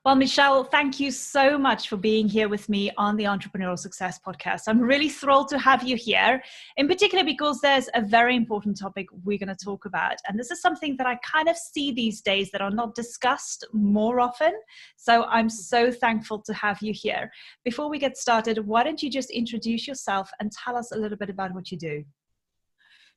Well, Michelle, thank you so much for being here with me on the Entrepreneurial Success Podcast. I'm really thrilled to have you here, in particular because there's a very important topic we're going to talk about. And this is something that I kind of see these days that are not discussed more often. So I'm so thankful to have you here. Before we get started, why don't you just introduce yourself and tell us a little bit about what you do?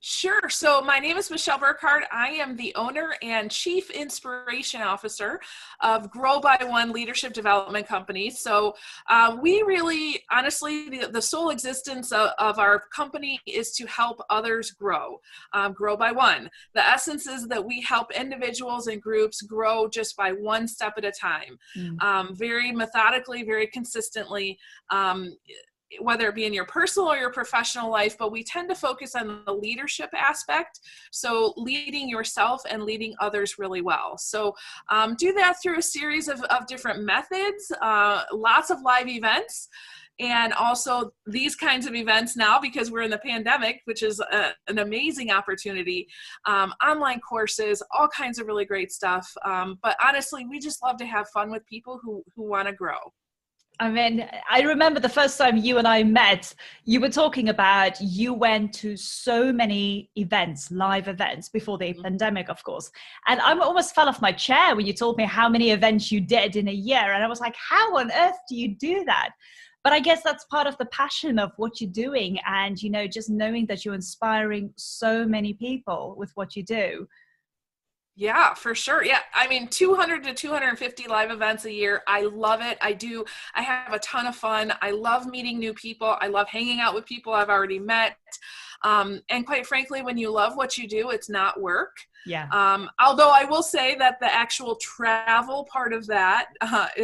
Sure. So my name is Michelle Burkhard. I am the owner and chief inspiration officer of Grow by One Leadership Development Company. So we really, honestly, the sole existence of our company is to help others grow, grow by one. The essence is that we help individuals and groups grow just by one step at a time, very methodically, very consistently. Whether it be in your personal or your professional life, but we tend to focus on the leadership aspect. So leading yourself and leading others really well. So do that through a series of different methods, lots of live events, and also these kinds of events now, because we're in the pandemic, which is an amazing opportunity, online courses, all kinds of really great stuff. But honestly, we just love to have fun with people who want to grow. I mean, I remember the first time you and I met, you were talking about you went to so many events, live events before the pandemic, of course. And I almost fell off my chair when you told me how many events you did in a year. And I was like, how on earth do you do that? But I guess that's part of the passion of what you're doing. And, you know, just knowing that you're inspiring so many people with what you do. Yeah, for sure. Yeah. I mean, 200 to 250 live events a year. I love it. I have a ton of fun. I love meeting new people. I love hanging out with people I've already met. And quite frankly, when you love what you do, it's not work. Yeah. Although I will say that the actual travel part of that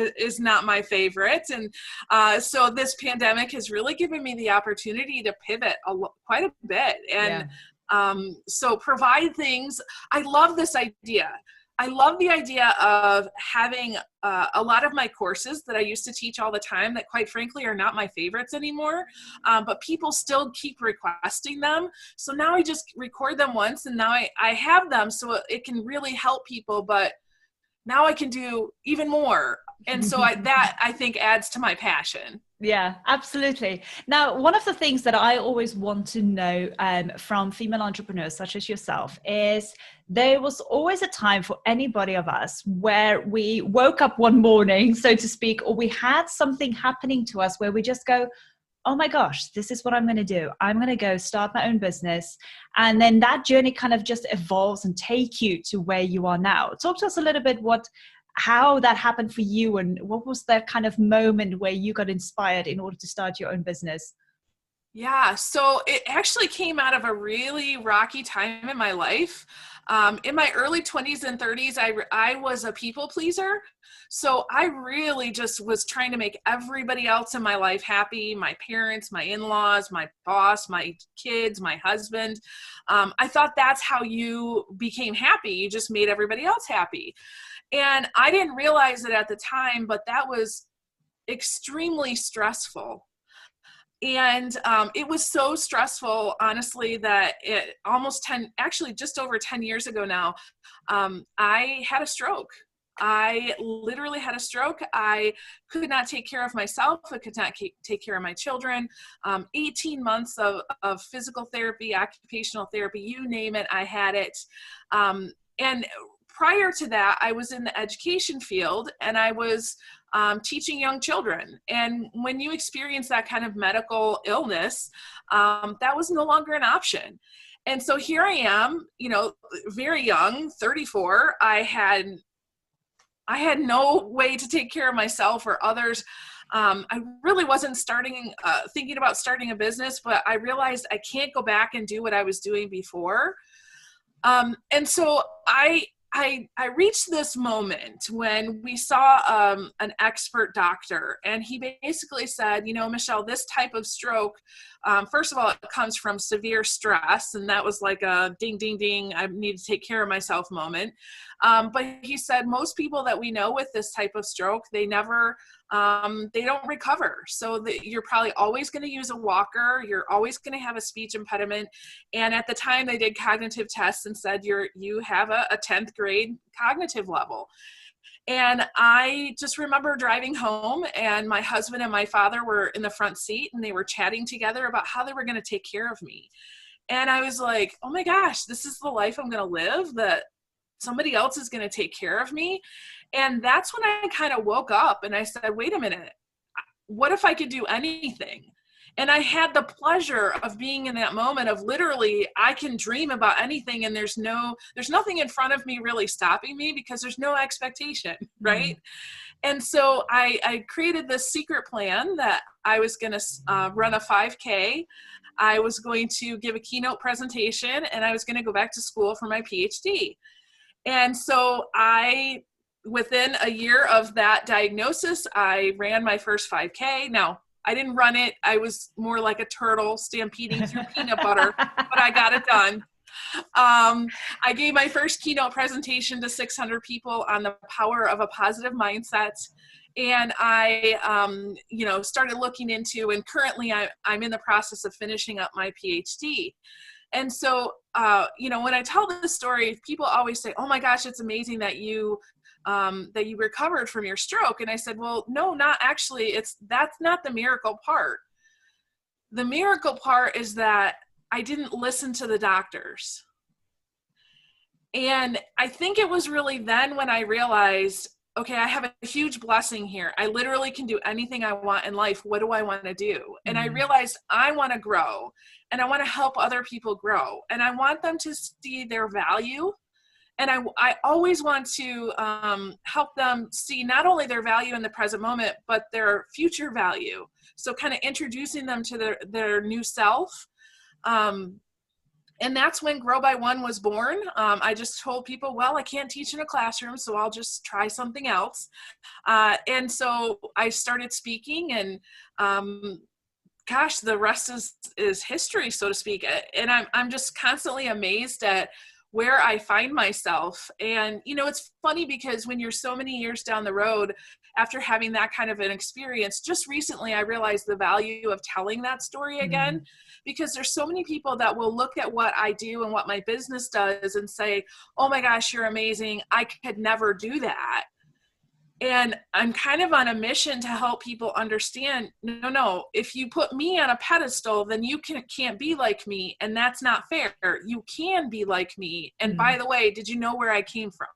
is not my favorite. And so this pandemic has really given me the opportunity to pivot quite a bit. And so provide things. I love this idea. I love the idea of having a lot of my courses that I used to teach all the time that quite frankly are not my favorites anymore, but people still keep requesting them. So now I just record them once and now I have them so it can really help people, but now I can do even more. And so that I think adds to my passion. Yeah, absolutely. Now, one of the things that I always want to know from female entrepreneurs such as yourself is there was always a time for anybody of us where we woke up one morning, so to speak, or we had something happening to us where we just go, oh my gosh, this is what I'm going to do. I'm going to go start my own business. And then that journey kind of just evolves and take you to where you are now. Talk to us a little bit how that happened for you and what was that kind of moment where you got inspired in order to start your own business? Yeah, so it actually came out of a really rocky time in my life. In my early 20s and 30s, I was a people pleaser. So I really just was trying to make everybody else in my life happy, my parents, my in-laws, my boss, my kids, my husband. I thought that's how you became happy. You just made everybody else happy. And I didn't realize it at the time, but that was extremely stressful. And it was so stressful, honestly, that just over 10 years ago now, I had a stroke. I literally had a stroke. I could not take care of myself. I could not take care of my children. 18 months of physical therapy, occupational therapy, you name it, I had it. And prior to that, I was in the education field and I was teaching young children. And when you experience that kind of medical illness, that was no longer an option. And so here I am, very young, 34. I had no way to take care of myself or others. I really wasn't thinking about starting a business, but I realized I can't go back and do what I was doing before. And so I reached this moment when we saw an expert doctor, and he basically said, Michelle, this type of stroke, first of all, it comes from severe stress, and that was like a ding, ding, ding, I need to take care of myself moment. But he said most people that we know with this type of stroke, they don't recover. So you're probably always going to use a walker. You're always going to have a speech impediment. And at the time they did cognitive tests and said you have a 10th grade cognitive level. And I just remember driving home, and my husband and my father were in the front seat, and they were chatting together about how they were going to take care of me. And I was like, oh my gosh, this is the life I'm going to live, that somebody else is going to take care of me. And that's when I kind of woke up and I said, wait a minute, what if I could do anything? And I had the pleasure of being in that moment of literally, I can dream about anything, and there's nothing in front of me really stopping me, because there's no expectation, right? And so I created this secret plan that I was going to run a 5K. I was going to give a keynote presentation, and I was going to go back to school for my PhD. And so within a year of that diagnosis, I ran my first 5K. Now, I didn't run it. I was more like a turtle stampeding through peanut butter, but I got it done. I gave my first keynote presentation to 600 people on the power of a positive mindset. And I, started looking into, and currently I'm in the process of finishing up my PhD. And so, when I tell this story, people always say, oh my gosh, it's amazing that you recovered from your stroke. And I said, well, no, not actually. That's not the miracle part. The miracle part is that I didn't listen to the doctors. And I think it was really then when I realized, okay, I have a huge blessing here. I literally can do anything I want in life. What do I want to do? And I realized I want to grow, and I want to help other people grow, and I want them to see their value. And I always want to help them see not only their value in the present moment, but their future value. So kind of introducing them to their new self. And that's when Grow by One was born. I just told people, well, I can't teach in a classroom, so I'll just try something else. And so I started speaking, and gosh, the rest is history, so to speak. And I'm just constantly amazed at where I find myself. And, it's funny because when you're so many years down the road after having that kind of an experience, just recently I realized the value of telling that story again, because there's so many people that will look at what I do and what my business does and say, oh my gosh, you're amazing. I could never do that. And I'm kind of on a mission to help people understand, no, if you put me on a pedestal, then you can't be like me. And that's not fair. You can be like me. And by the way, did you know where I came from?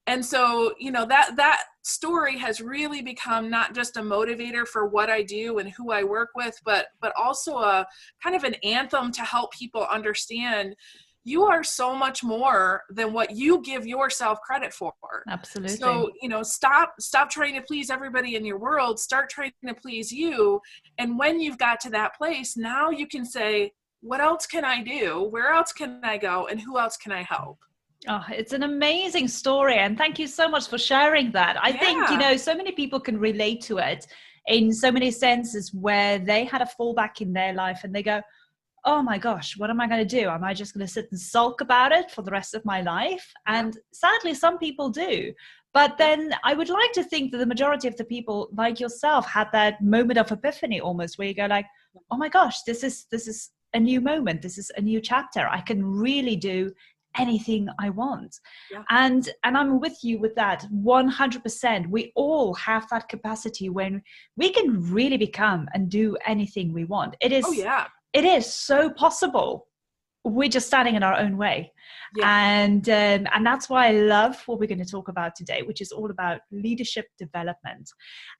And so, that story has really become not just a motivator for what I do and who I work with, but also a kind of an anthem to help people understand you are so much more than what you give yourself credit for. Absolutely. So, stop trying to please everybody in your world, start trying to please you. And when you've got to that place, now you can say, what else can I do? Where else can I go? And who else can I help? Oh, it's an amazing story. And thank you so much for sharing that. I think, so many people can relate to it in so many senses where they had a fallback in their life and they go, oh my gosh, what am I going to do? Am I just going to sit and sulk about it for the rest of my life? And sadly, some people do. But then I would like to think that the majority of the people like yourself had that moment of epiphany almost, where you go like, oh my gosh, this is a new moment. This is a new chapter. I can really do anything I want. And I'm with you with that 100%. We all have that capacity when we can really become and do anything we want. It is so possible. We're just standing in our own way. And that's why I love what we're going to talk about today, which is all about leadership development.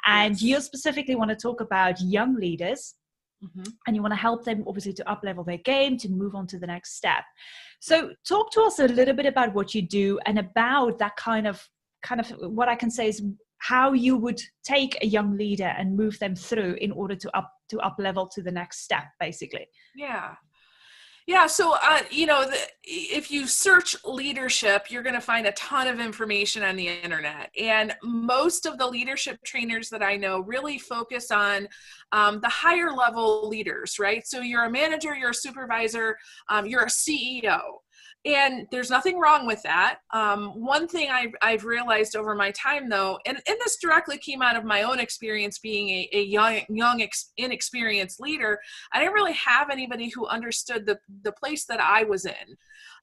And you specifically want to talk about young leaders, and you want to help them obviously to up-level their game, to move on to the next step. So talk to us a little bit about what you do and about that kind of what I can say is how you would take a young leader and move them through in order to up-level to the next step, basically. Yeah. So, if you search leadership, you're going to find a ton of information on the internet. And most of the leadership trainers that I know really focus on the higher level leaders, right? So you're a manager, you're a supervisor, you're a CEO. And there's nothing wrong with that. One thing I've realized over my time, though, and this directly came out of my own experience being a young, inexperienced leader, I didn't really have anybody who understood the place that I was in.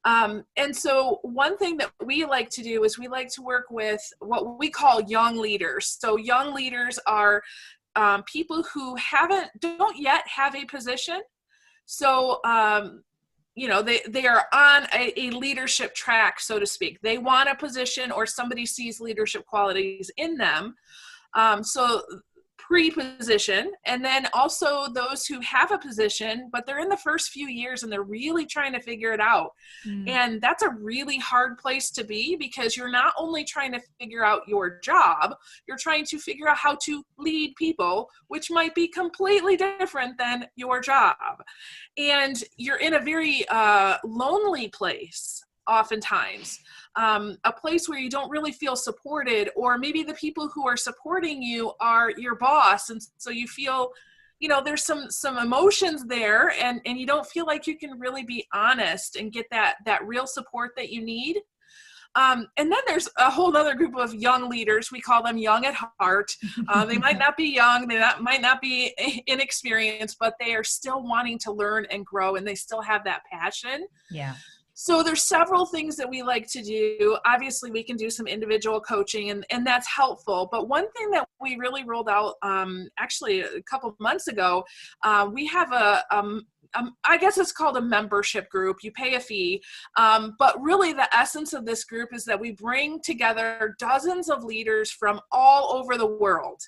And so one thing that we like to do is we like to work with what we call young leaders. So young leaders are people who don't yet have a position. So, they are on a leadership track, so to speak. They want a position, or somebody sees leadership qualities in them. So pre-position, and then also those who have a position, but they're in the first few years and they're really trying to figure it out. And that's a really hard place to be, because you're not only trying to figure out your job, you're trying to figure out how to lead people, which might be completely different than your job. And you're in a very lonely place oftentimes. A place where you don't really feel supported, or maybe the people who are supporting you are your boss, and so you feel, there's some emotions there, and you don't feel like you can really be honest and get that real support that you need. And then there's a whole other group of young leaders. We call them young at heart. They might not be young, might not be inexperienced, but they are still wanting to learn and grow, and they still have that passion. Yeah. So there's several things that we like to do. Obviously, we can do some individual coaching, and that's helpful. But one thing that we really rolled out actually a couple of months ago, we have I guess it's called a membership group. You pay a fee. But really the essence of this group is that we bring together dozens of leaders from all over the world.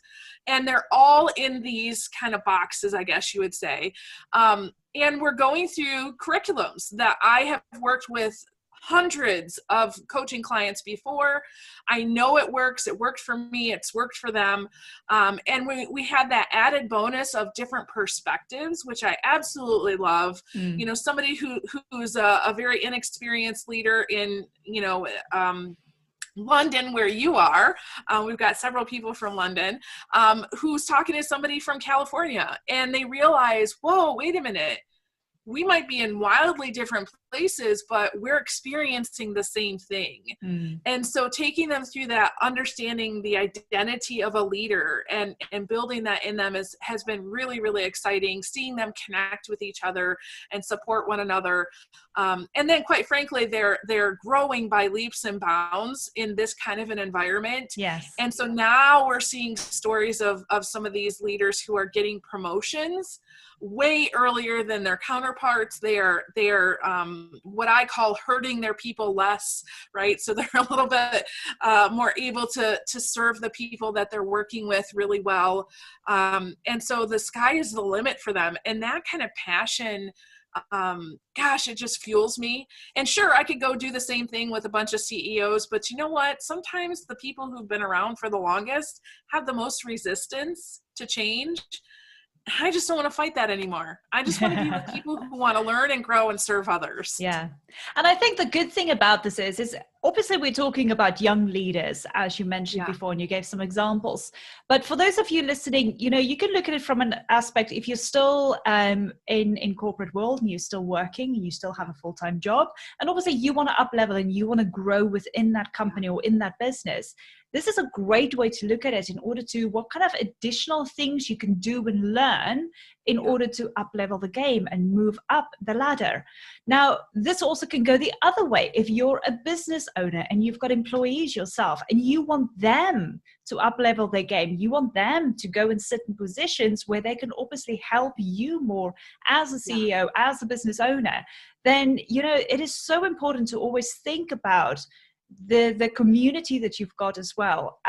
And they're all in these kind of boxes, I guess you would say. And we're going through curriculums that I have worked with hundreds of coaching clients before. I know it works. It worked for me. It's worked for them. And we had that added bonus of different perspectives, which I absolutely love. Somebody who's a very inexperienced leader in, London, where you are, we've got several people from London, who's talking to somebody from California, and they realize, whoa, wait a minute. We might be in wildly different places, but we're experiencing the same thing. And so taking them through that, understanding the identity of a leader and building that in them has been really, really exciting, seeing them connect with each other and support one another. And then quite frankly, they're growing by leaps and bounds in this kind of an environment. Yes. And so now we're seeing stories of some of these leaders who are getting promotions way earlier than their counterparts. They are what I call hurting their people less, right? So they're a little bit more able to serve the people that they're working with really well. And so the sky is the limit for them. And that kind of passion, it just fuels me. And sure, I could go do the same thing with a bunch of CEOs, but you know what? Sometimes the people who've been around for the longest have the most resistance to change. I just don't want to fight that anymore. I just want to be with people who want to learn and grow and serve others. Yeah. And I think the good thing about this is obviously we're talking about young leaders, as you mentioned before, and you gave some examples. But for those of you listening, you can look at it from an aspect, if you're still in corporate world and you're still working and you still have a full-time job, and obviously you want to up level and you want to grow within that company or in that business. This is a great way to look at it in order to what kind of additional things you can do and learn in order to up level the game and move up the ladder. Now, this also can go the other way. If you're a business owner and you've got employees yourself and you want them to up level their game, you want them to go and sit in positions where they can obviously help you more as a CEO, as a business owner, then, it is so important to always think about the community that you've got as well.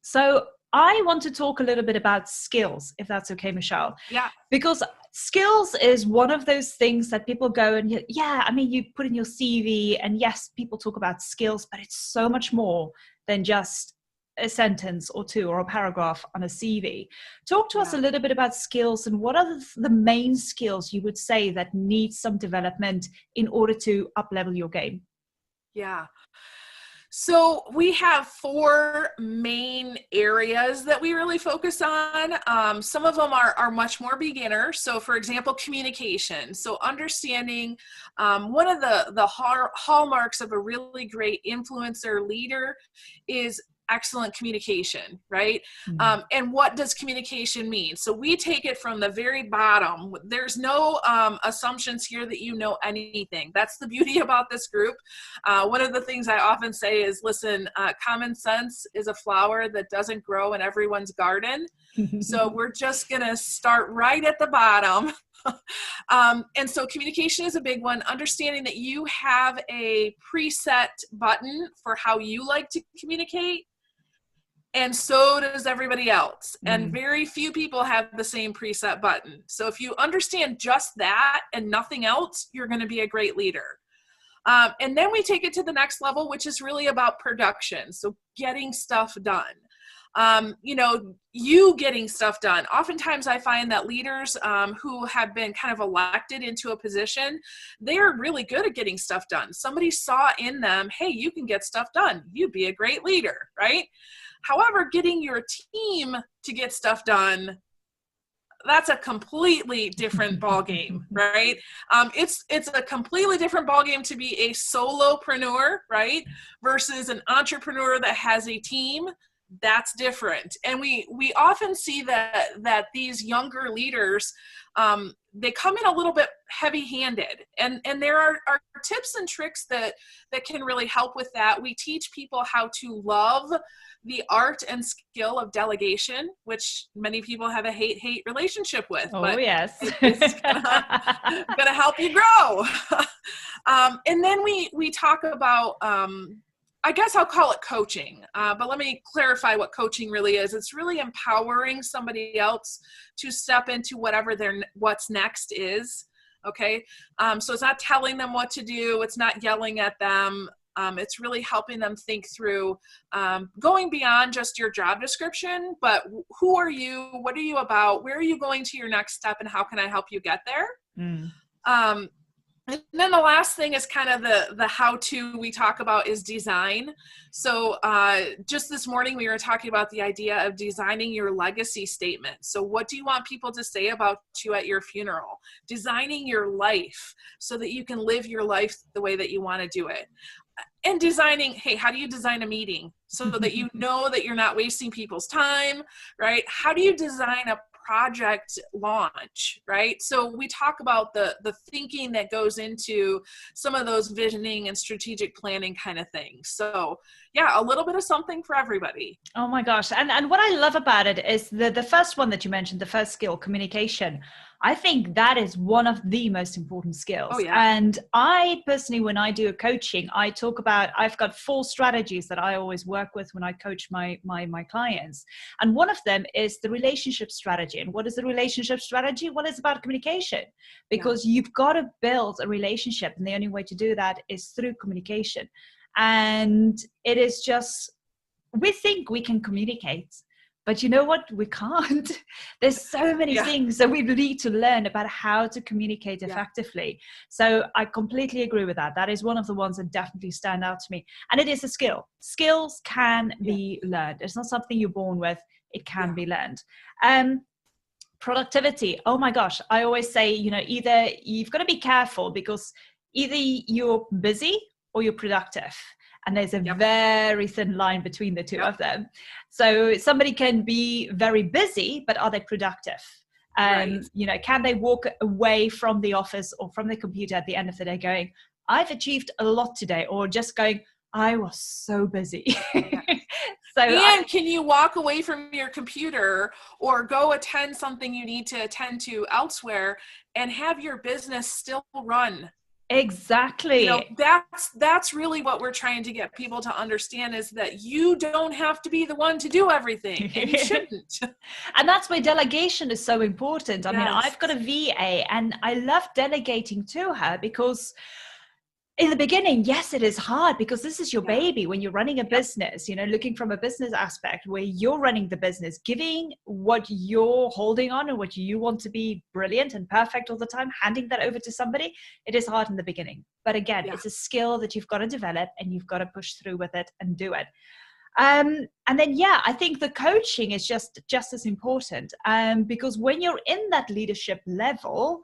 So I want to talk a little bit about skills, if that's okay, Michelle. Yeah. Because skills is one of those things that people go and, you put in your CV, and yes, people talk about skills, but it's so much more than just a sentence or two or a paragraph on a CV. Talk to us a little bit about skills, and what are the main skills you would say that need some development in order to up level your game? Yeah. So we have 4 main areas that we really focus on. Some of them are much more beginner. So for example, communication. So understanding one of the hallmarks of a really great influencer leader is excellent communication, right? And what does communication mean? So we take it from the very bottom. There's no assumptions here that you know anything. That's the beauty about this group. One of the things I often say is, listen, common sense is a flower that doesn't grow in everyone's garden. So we're just gonna start right at the bottom. And so communication is a big one. Understanding that you have a preset button for how you like to communicate, and so does everybody else. And very few people have the same preset button. So if you understand just that and nothing else, you're going to be a great leader. And then we take it to the next level, which is really about production. So getting stuff done. You getting stuff done. Oftentimes I find that leaders who have been kind of elected into a position, they're really good at getting stuff done. Somebody saw in them, hey, you can get stuff done. You'd be a great leader, right? However, getting your team to get stuff done, that's a completely different ballgame, right? It's a completely different ballgame to be a solopreneur, right? Versus an entrepreneur that has a team. That's different. And we often see that these younger leaders, they come in a little bit heavy-handed, and there are tips and tricks that can really help with that. We teach people how to love the art and skill of delegation, which many people have a hate relationship with. Oh, but yes. It's gonna help you grow. And then we talk about, I guess I'll call it coaching, but let me clarify what coaching really is. It's really empowering somebody else to step into what's next is, okay? So it's not telling them what to do. It's not yelling at them. It's really helping them think through going beyond just your job description, but who are you? What are you about? Where are you going to your next step? And how can I help you get there? And then the last thing is kind of the how-to we talk about is design. So just this morning, we were talking about the idea of designing your legacy statement. So what do you want people to say about you at your funeral? Designing your life so that you can live your life the way that you want to do it. And designing, hey, how do you design a meeting so that you know that you're not wasting people's time, right? How do you design a project launch, right? So we talk about the thinking that goes into some of those visioning and strategic planning kind of things. So yeah, a little bit of something for everybody. Oh my gosh. And what I love about it is the first one that you mentioned, the first skill, communication. I think that is one of the most important skills. Oh, yeah. And I personally, when I do a coaching, I talk about, I've got 4 strategies that I always work with when I coach my clients. And one of them is the relationship strategy. And what is the relationship strategy? Well, it's about communication, because you've got to build a relationship. And the only way to do that is through communication. And it is just, we think we can communicate, but you know what? We can't. There's so many things that we need to learn about how to communicate effectively. So I completely agree with that. That is one of the ones that definitely stand out to me. And it is a skill. Skills can be learned. It's not something you're born with. It can be learned. Productivity. Oh my gosh. I always say, either you've got to be careful, because either you're busy or you're productive. And there's a very thin line between the two of them. So somebody can be very busy, but are they productive? Can they walk away from the office or from the computer at the end of the day going, I've achieved a lot today, or just going, I was so busy. Can you walk away from your computer or go attend something you need to attend to elsewhere and have your business still run? Exactly. That's really what we're trying to get people to understand, is that you don't have to be the one to do everything, and you shouldn't. And that's why delegation is so important. I mean, I've got a VA and I love delegating to her, because in the beginning, yes, it is hard, because this is your baby when you're running a business, looking from a business aspect where you're running the business, giving what you're holding on and what you want to be brilliant and perfect all the time, handing that over to somebody. It is hard in the beginning. But again, it's a skill that you've got to develop, and you've got to push through with it and do it. And then, yeah, I think the coaching is just as important, because when you're in that leadership level,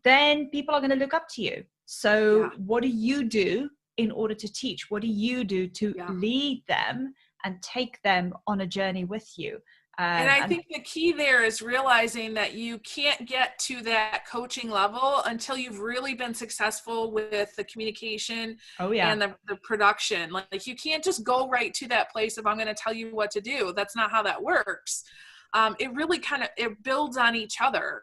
then people are going to look up to you. So what do you do in order to teach? What do you do to lead them and take them on a journey with you? And I think the key there is realizing that you can't get to that coaching level until you've really been successful with the communication and the production. Like you can't just go right to that place of I'm going to tell you what to do. That's not how that works. It really it builds on each other.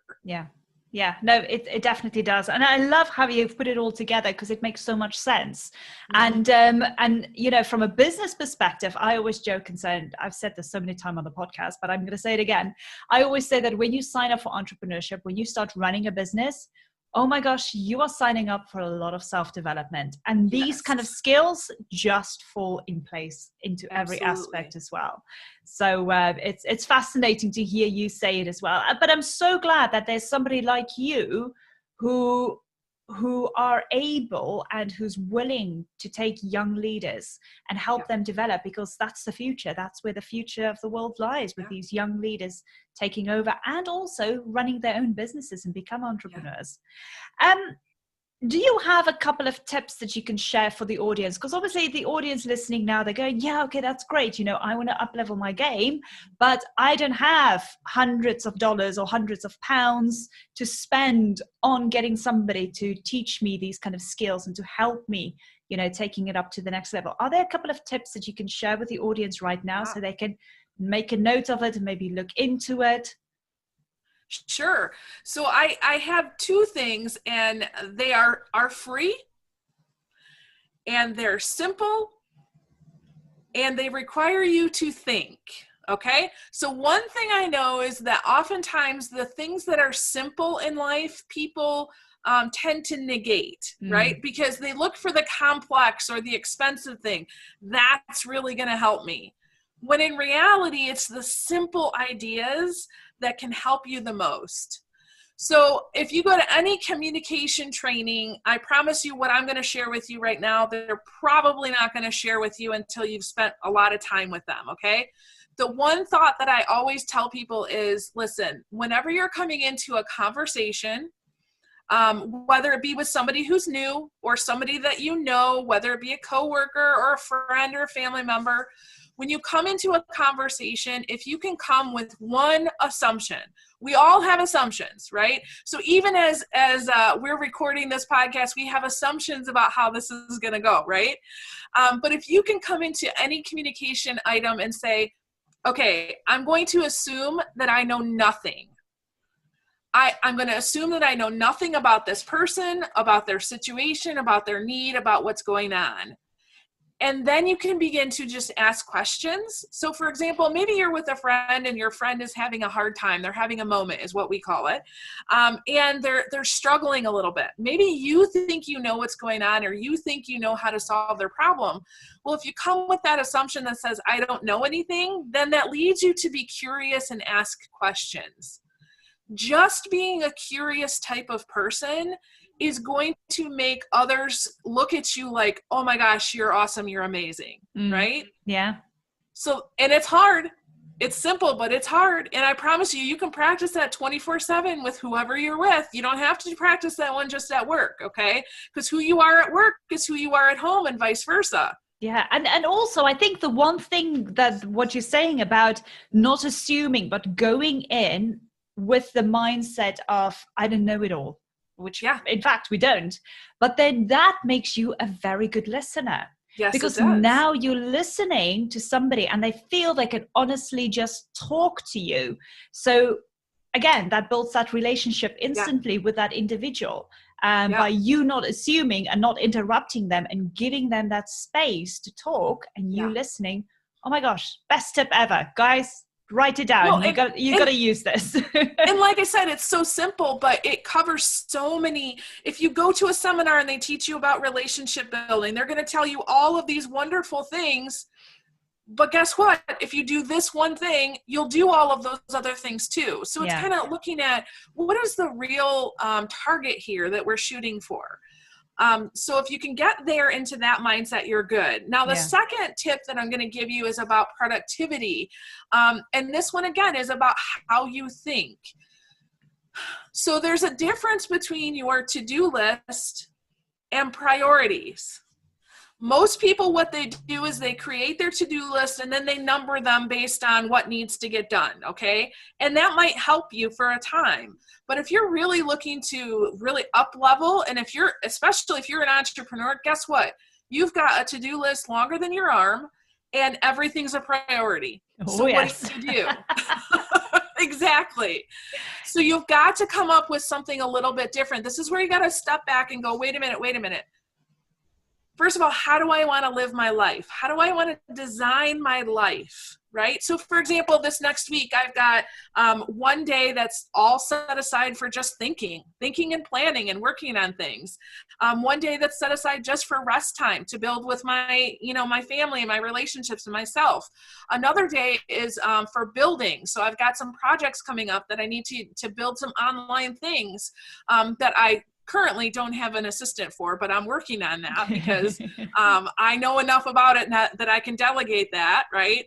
Yeah, no, it definitely does. And I love how you've put it all together, because it makes so much sense. Mm-hmm. And you know, from a business perspective, I always joke and say, and I've said this so many times on the podcast, but I'm going to say it again. I always say that when you sign up for entrepreneurship, when you start running a business, oh my gosh, you are signing up for a lot of self-development. And these kind of skills just fall in place into every aspect as well. So it's fascinating to hear you say it as well. But I'm so glad that there's somebody like you who are able and who's willing to take young leaders and help them develop, because that's the future. That's where the future of the world lies, with these young leaders taking over and also running their own businesses and become entrepreneurs. Do you have a couple of tips that you can share for the audience? Because obviously the audience listening now, they're going, yeah, okay, that's great. You know, I want to up-level my game, but I don't have hundreds of dollars or hundreds of pounds to spend on getting somebody to teach me these kind of skills and to help me, you know, taking it up to the next level. Are there a couple of tips that you can share with the audience right now so they can make a note of it and maybe look into it? Sure. So I have two things, and they are free, and they're simple, and they require you to think. Okay. So one thing I know is that oftentimes the things that are simple in life, people tend to negate, right? Because they look for the complex or the expensive thing. That's really going to help me. When in reality, it's the simple ideas that can help you the most. So if you go to any communication training, I promise you what I'm going to share with you right now, they're probably not going to share with you until you've spent a lot of time with them, okay? The one thought that I always tell people is, listen, whenever you're coming into a conversation, whether it be with somebody who's new or somebody that you know, whether it be a coworker or a friend or a family member, when you come into a conversation, if you can come with one assumption, we all have assumptions, right? So even as we're recording this podcast, we have assumptions about how this is going to go, right? But if you can come into any communication item and say, okay, I'm going to assume that I know nothing. I'm going to assume that I know nothing about this person, about their situation, about their need, about what's going on. And then you can begin to just ask questions. So for example, maybe you're with a friend and your friend is having a hard time. They're having a moment is what we call it. And they're struggling a little bit. Maybe you think you know what's going on, or you think you know how to solve their problem. Well, if you come with that assumption that says, I don't know anything, then that leads you to be curious and ask questions. Just being a curious type of person is going to make others look at you like, oh my gosh, you're awesome, you're amazing, right? Yeah. So, and it's hard. It's simple, but it's hard. And I promise you, you can practice that 24/7 with whoever you're with. You don't have to practice that one just at work, okay? Because who you are at work is who you are at home, and vice versa. Yeah. And also, I think the one thing that what you're saying about not assuming, but going in with the mindset of, I don't know it all, which in fact we don't, but then that makes you a very good listener. Yes, because now you're listening to somebody and they feel they can honestly just talk to you. So again, that builds that relationship instantly with that individual, by you not assuming and not interrupting them and giving them that space to talk and you listening. Oh my gosh, best tip ever, guys. Write it down. You got to use this. And like I said, it's so simple, but it covers so many. If you go to a seminar and they teach you about relationship building, they're going to tell you all of these wonderful things. But guess what? If you do this one thing, you'll do all of those other things too. So it's kind of looking at what is the real target here that we're shooting for. So if you can get there into that mindset, you're good. Now, the second tip that I'm going to give you is about productivity. And this one, again, is about how you think. So there's a difference between your to-do list and priorities. Most people, what they do is they create their to-do list and then they number them based on what needs to get done, okay? And that might help you for a time. But if you're really looking to really up level, and especially if you're an entrepreneur, guess what? You've got a to-do list longer than your arm and everything's a priority. So what do you do? Exactly. So you've got to come up with something a little bit different. This is where you got to step back and go, wait a minute. First of all, how do I want to live my life? How do I want to design my life, right? So for example, this next week, I've got one day that's all set aside for just thinking and planning and working on things. One day that's set aside just for rest time to build with my family and my relationships and myself. Another day is for building. So I've got some projects coming up that I need to build some online things that I currently don't have an assistant for, but I'm working on that because I know enough about it that I can delegate that, right?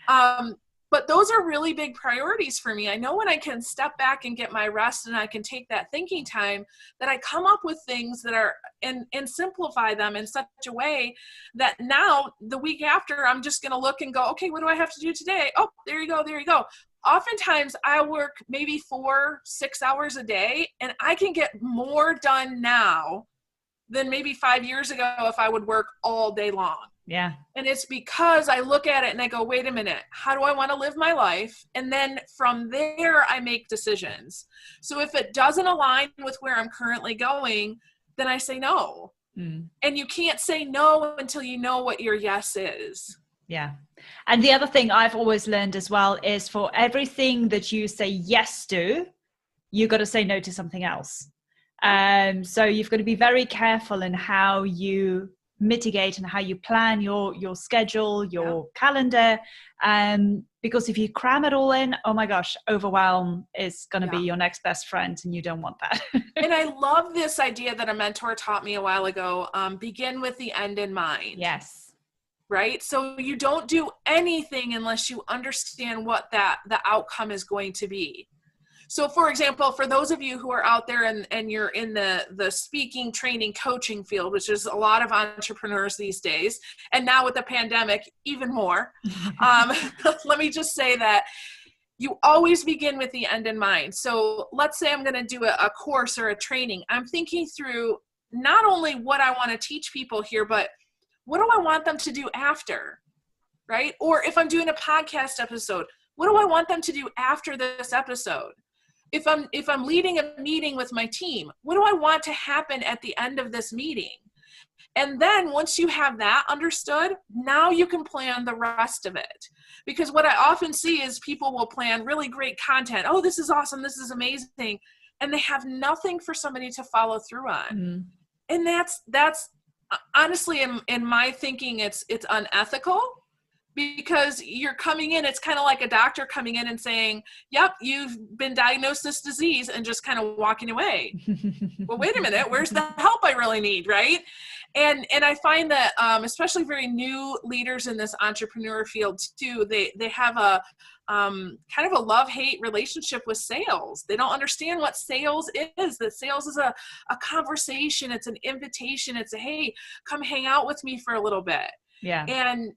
But those are really big priorities for me. I know when I can step back and get my rest and I can take that thinking time, that I come up with things that are and simplify them in such a way that now the week after, I'm just going to look and go, okay, what do I have to do today? Oh, there you go. Oftentimes I work maybe 4-6 hours a day, and I can get more done now than maybe 5 years ago if I would work all day long. Yeah. And it's because I look at it and I go, wait a minute, how do I want to live my life? And then from there, I make decisions. So if it doesn't align with where I'm currently going, then I say no. And you can't say no until you know what your yes is. Yeah. And the other thing I've always learned as well is for everything that you say yes to, you got to say no to something else. So you've got to be very careful in how you mitigate and how you plan your schedule, your calendar. Because if you cram it all in, oh my gosh, overwhelm is going to be your next best friend, and you don't want that. And I love this idea that a mentor taught me a while ago. Begin with the end in mind. Yes. Right? So you don't do anything unless you understand what the outcome is going to be. So for example, for those of you who are out there and you're in the speaking, training, coaching field, which is a lot of entrepreneurs these days, and now with the pandemic, even more, let me just say that you always begin with the end in mind. So let's say I'm going to do a course or a training. I'm thinking through not only what I want to teach people here, but what do I want them to do after, right? Or if I'm doing a podcast episode, what do I want them to do after this episode? If I'm leading a meeting with my team, what do I want to happen at the end of this meeting? And then once you have that understood, now you can plan the rest of it. Because what I often see is people will plan really great content. Oh, this is awesome. This is amazing. And they have nothing for somebody to follow through on. And that's honestly, in my thinking, it's unethical, because you're coming in, it's kind of like a doctor coming in and saying, yep, you've been diagnosed this disease, and just kind of walking away. Well, wait a minute, where's the help I really need, right? And I find that especially very new leaders in this entrepreneur field too, they have a kind of a love-hate relationship with sales. They don't understand what sales is. That sales is a conversation. It's an invitation. It's a, hey, come hang out with me for a little bit. Yeah. And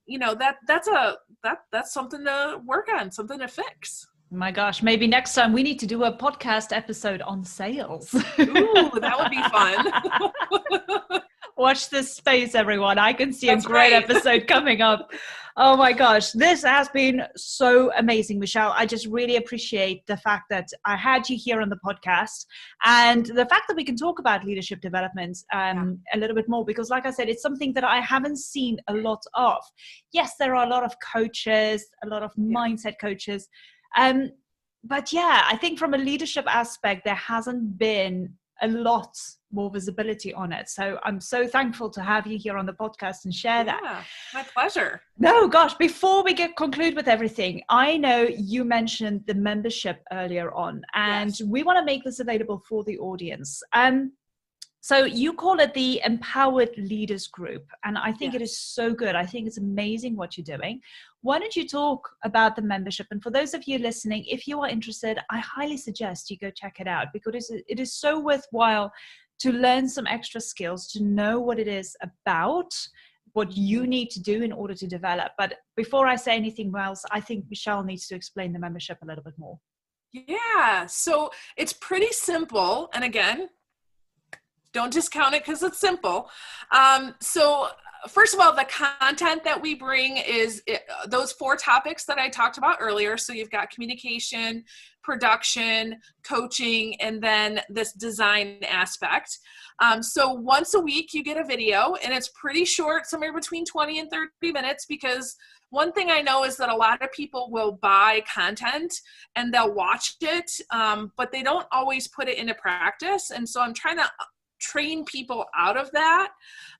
that's something to work on, something to fix. My gosh, maybe next time we need to do a podcast episode on sales. Ooh, that would be fun. Watch this space, everyone. I can see a great episode coming up. Oh my gosh, this has been so amazing, Michelle. I just really appreciate the fact that I had you here on the podcast, and the fact that we can talk about leadership development a little bit more, because like I said, it's something that I haven't seen a lot of. Yes, there are a lot of coaches, a lot of mindset coaches. But yeah, I think from a leadership aspect, there hasn't been a lot more visibility on it. So I'm so thankful to have you here on the podcast and share that. My pleasure. No, gosh, before we conclude with everything, I know you mentioned the membership earlier on, and we want to make this available for the audience. So you call it the Empowered Leaders Group, and I think it Yes. is so good. I think it's amazing what you're doing. Why don't you talk about the membership? And for those of you listening, if you are interested, I highly suggest you go check it out, because it is so worthwhile to learn some extra skills, to know what it is about, what you need to do in order to develop. But before I say anything else, I think Michelle needs to explain the membership a little bit more. Yeah, so it's pretty simple. And again, don't discount it because it's simple. So first of all, the content that we bring is those 4 topics that I talked about earlier. So you've got communication, production, coaching, and then this design aspect. So once a week you get a video, and it's pretty short, somewhere between 20 and 30 minutes, because one thing I know is that a lot of people will buy content and they'll watch it, but they don't always put it into practice. And so I'm trying to train people out of that,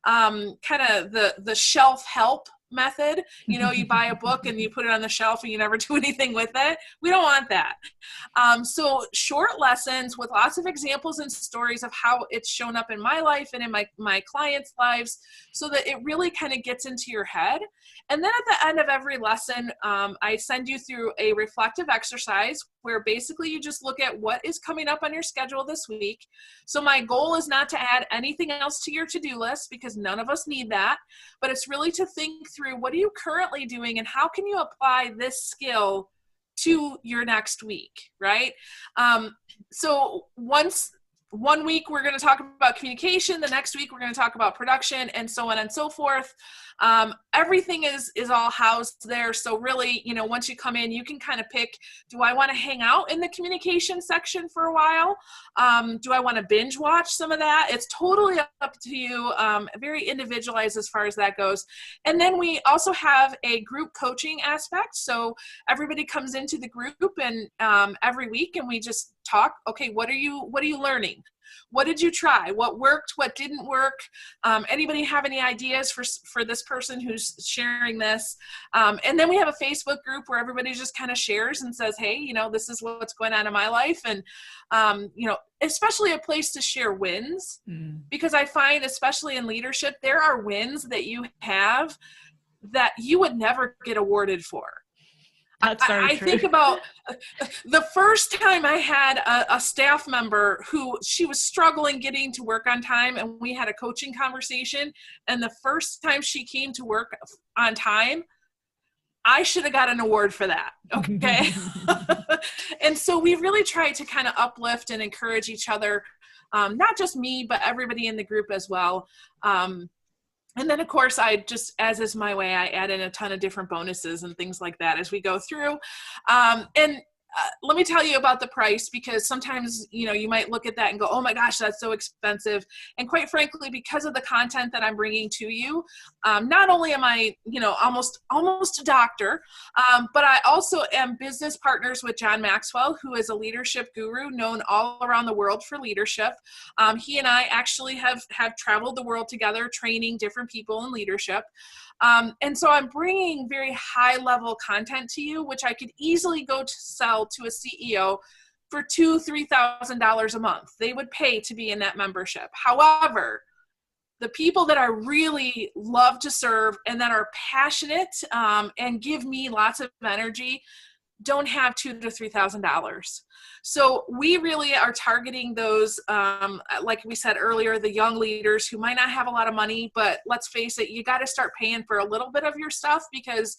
kind of the shelf help method. You know, you buy a book and you put it on the shelf and you never do anything with it. We don't want that. So short lessons with lots of examples and stories of how it's shown up in my life and in my clients' lives, so that it really kind of gets into your head. And then at the end of every lesson, I send you through a reflective exercise where basically you just look at what is coming up on your schedule this week. So my goal is not to add anything else to your to-do list, because none of us need that, but it's really to think through, what are you currently doing and how can you apply this skill to your next week, right? So one week we're going to talk about communication, the next week we're going to talk about production, and so on and so forth. Everything is all housed there. So really, you know, once you come in, you can kind of pick, do I want to hang out in the communication section for a while? Do I want to binge watch some of that? It's totally up to you. Very individualized as far as that goes. And then we also have a group coaching aspect. So everybody comes into the group and every week, and we just talk, okay, what are you learning? What did you try? What worked? What didn't work? Anybody have any ideas for this person who's sharing this? And then we have a Facebook group where everybody just kind of shares and says, hey, you know, this is what's going on in my life. And, you know, especially a place to share wins, because I find, especially in leadership, there are wins that you have that you would never get awarded for. That's very true. I think about the first time I had a staff member who, she was struggling getting to work on time, and we had a coaching conversation, and the first time she came to work on time, I should have got an award for that. Okay. And so we really try to kind of uplift and encourage each other, not just me, but everybody in the group as well. And then, of course, I just, as is my way, I add in a ton of different bonuses and things like that as we go through. Let me tell you about the price, because sometimes, you know, you might look at that and go, oh my gosh, that's so expensive. And quite frankly, because of the content that I'm bringing to you, not only am I, you know, almost a doctor, but I also am business partners with John Maxwell, who is a leadership guru known all around the world for leadership. He and I actually have traveled the world together, training different people in leadership. And so I'm bringing very high level content to you, which I could easily go to sell to a CEO for $2,000-$3,000 a month. They would pay to be in that membership. However, the people that I really love to serve and that are passionate and give me lots of energy don't have $2,000 to $3,000. So we really are targeting those, like we said earlier, the young leaders who might not have a lot of money, but let's face it, you got to start paying for a little bit of your stuff, because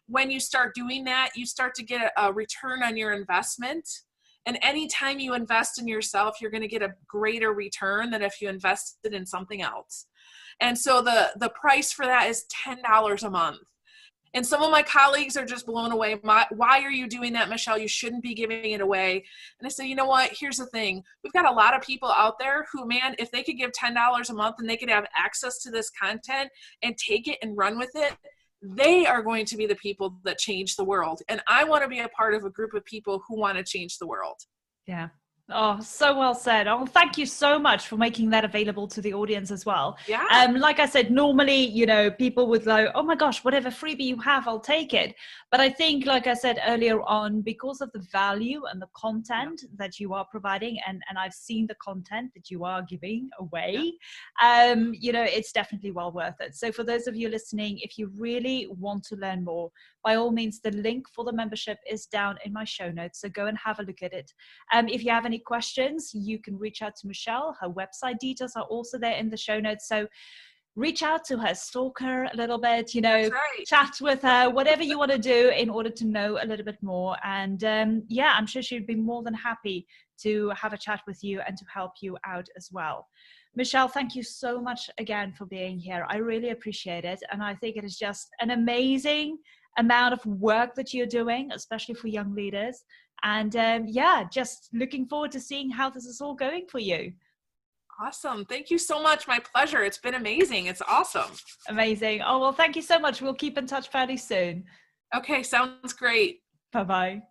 when you start doing that, you start to get a return on your investment. And anytime you invest in yourself, you're going to get a greater return than if you invested in something else. And so the price for that is $10 a month. And some of my colleagues are just blown away. Why are you doing that, Michelle? You shouldn't be giving it away. And I say, you know what? Here's the thing. We've got a lot of people out there who, man, if they could give $10 a month and they could have access to this content and take it and run with it, they are going to be the people that change the world. And I want to be a part of a group of people who want to change the world. Yeah. Oh, so well said. Oh, thank you so much for making that available to the audience as well. Yeah. Like I said, normally, people would go, oh my gosh, whatever freebie you have, I'll take it. But I think, like I said earlier on, because of the value and the Yeah. content that you are providing, and I've seen the content that you are giving Yeah. away, it's definitely well worth it. So for those of you listening, if you really want to learn more, by all means, the link for the membership is down in my show notes. So go and have a look at it. If you have any questions, you can reach out to Michelle. Her website details are also there in the show notes. So reach out to her, stalk her a little bit, That's right. chat with her, whatever you want to do in order to know a little bit more. And I'm sure she'd be more than happy to have a chat with you and to help you out as well. Michelle, thank you so much again for being here. I really appreciate it. And I think it is just an amazing amount of work that you're doing, especially for young leaders. And just looking forward to seeing how this is all going for you. Awesome. Thank you so much. My pleasure. It's been amazing. It's awesome. Amazing. Oh, well, thank you so much. We'll keep in touch fairly soon. Okay. Sounds great. Bye-bye.